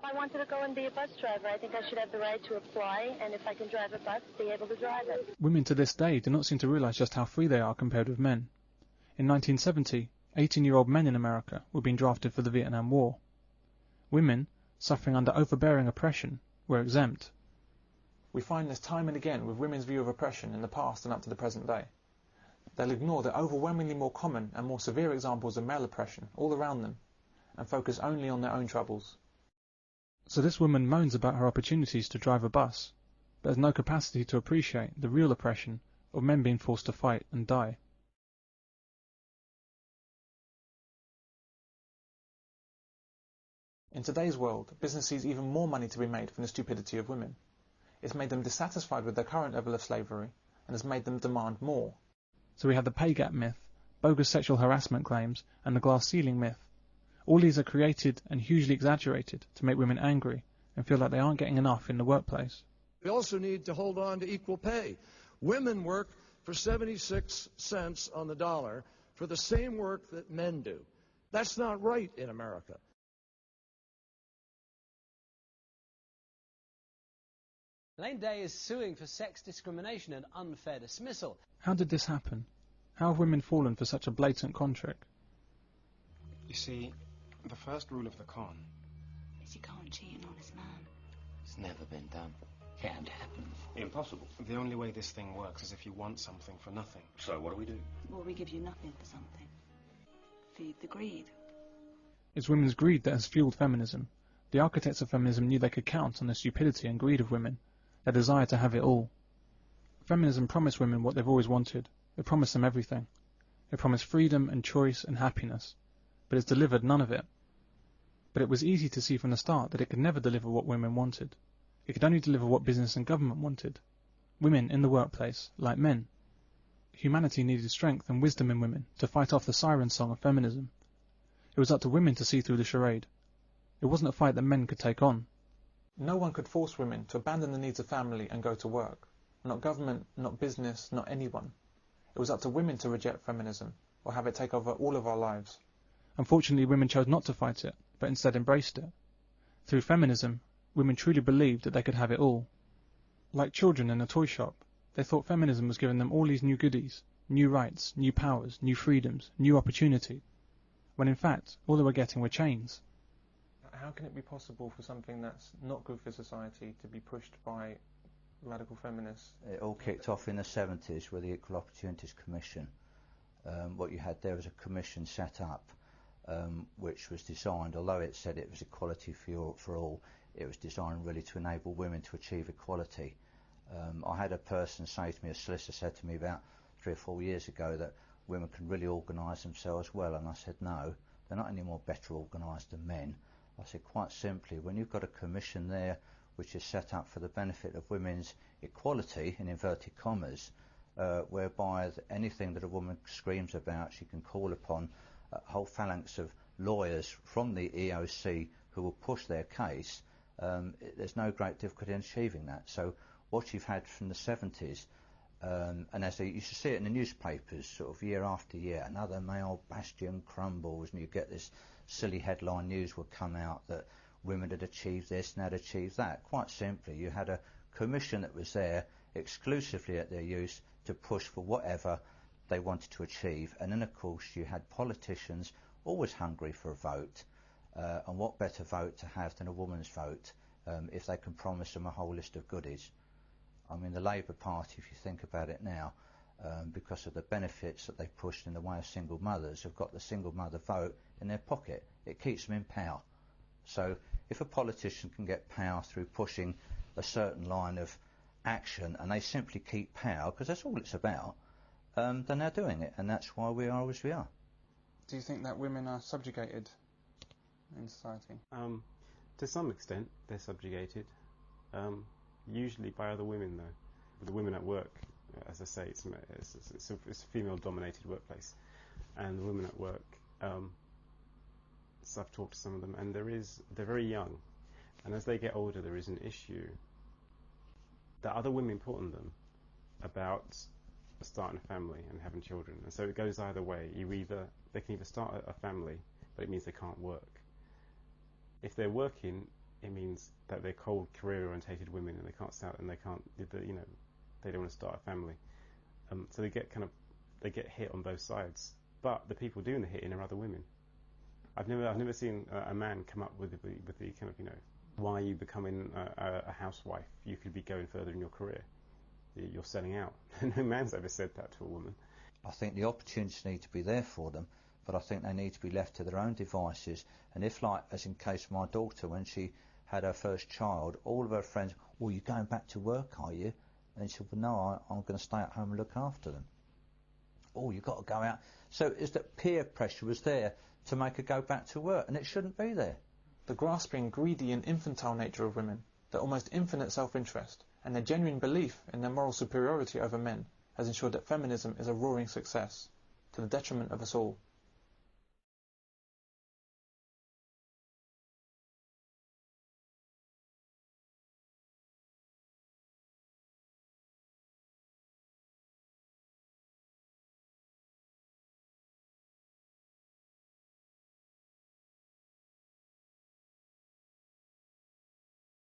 I wanted to go and be a bus driver. I think I should have the right to apply, and if I can drive a bus, be able to drive it. Women to this day do not seem to realise just how free they are compared with men. In 1970, 18-year-old men in America were being drafted for the Vietnam War. Women, suffering under overbearing oppression, were exempt. We find this time and again with women's view of oppression in the past and up to the present day. They'll ignore the overwhelmingly more common and more severe examples of male oppression all around them, and focus only on their own troubles. So this woman moans about her opportunities to drive a bus, but has no capacity to appreciate the real oppression of men being forced to fight and die. In today's world, business sees even more money to be made from the stupidity of women. It's made them dissatisfied with their current level of slavery, and has made them demand more. So we have the pay gap myth, bogus sexual harassment claims, and the glass ceiling myth. All these are created and hugely exaggerated to make women angry and feel like they aren't getting enough in the workplace. We also need to hold on to equal pay. Women work for 76 cents on the dollar for the same work that men do. That's not right in America. Elaine Day is suing for sex discrimination and unfair dismissal. How did this happen? How have women fallen for such a blatant contract? You see, the first rule of the con is you can't cheat an honest man. It's never been done. Can't happen. Impossible. The only way this thing works is if you want something for nothing. So what do? Well, we give you nothing for something. Feed the greed. It's women's greed that has fueled feminism. The architects of feminism knew they could count on the stupidity and greed of women, their desire to have it all. Feminism promised women what they've always wanted. It promised them everything. It promised freedom and choice and happiness, but it's delivered none of it. But it was easy to see from the start that it could never deliver what women wanted. It could only deliver what business and government wanted. Women in the workplace, like men. Humanity needed strength and wisdom in women to fight off the siren song of feminism. It was up to women to see through the charade. It wasn't a fight that men could take on. No one could force women to abandon the needs of family and go to work. Not government, not business, not anyone. It was up to women to reject feminism, or have it take over all of our lives. Unfortunately, women chose not to fight it, but instead embraced it. Through feminism, women truly believed that they could have it all. Like children in a toy shop, they thought feminism was giving them all these new goodies, new rights, new powers, new freedoms, new opportunity, when in fact, all they were getting were chains. How can it be possible for something that's not good for society to be pushed by radical feminists? It all kicked off in the 70s with the Equal Opportunities Commission. What you had there was a commission set up which was designed, although it said it was equality for all, it was designed really to enable women to achieve equality. I had a person say to me, a solicitor said to me about 3 or 4 years ago that women can really organise themselves well, and I said no, they're not any more better organised than men. I said quite simply, when you've got a commission there which is set up for the benefit of women's equality, in inverted commas, whereby anything that a woman screams about, she can call upon a whole phalanx of lawyers from the EOC who will push their case, there's no great difficulty in achieving that. So what you've had from the 70s, and as they used to see it in the newspapers sort of year after year, another male bastion crumbles, and you get this silly headline news would come out that women had achieved this and had achieved that. Quite simply, you had a commission that was there exclusively at their use to push for whatever they wanted to achieve, and then of course you had politicians always hungry for a vote, and what better vote to have than a woman's vote if they can promise them a whole list of goodies. I mean, the Labour Party, if you think about it now, because of the benefits that they've pushed in the way of single mothers, have got the single mother vote in their pocket. It keeps them in power. So if a politician can get power through pushing a certain line of action, and they simply keep power, because that's all it's about, then they're doing it, and that's why we are as we are. Do you think that women are subjugated in society? To some extent, they're subjugated. Usually by other women, though. With the women at work, as I say, it's a female-dominated workplace, and the women at work, so I've talked to some of them, and they're very young, and as they get older, there is an issue that other women put on them about starting a family and having children, and so it goes either way. They can either start a family, but it means they can't work. If they're working, it means that they're cold, career-orientated women, and they can't start, and they can't, you know, they don't want to start a family. So they get hit on both sides. But the people doing the hitting are other women. I've never seen a man come up with the kind of, you know, why are you becoming a housewife? You could be going further in your career. You're selling out. No man's ever said that to a woman. I think the opportunities need to be there for them, but I think they need to be left to their own devices. And if, like, as in case of my daughter, when she had her first child, all of her friends, well, you're going back to work, are you? And she said, well, no, I'm going to stay at home and look after them. Oh, you've got to go out. So it's that peer pressure was there to make her go back to work, and it shouldn't be there. The grasping, greedy and infantile nature of women, their almost infinite self-interest, and their genuine belief in their moral superiority over men has ensured that feminism is a roaring success, to the detriment of us all.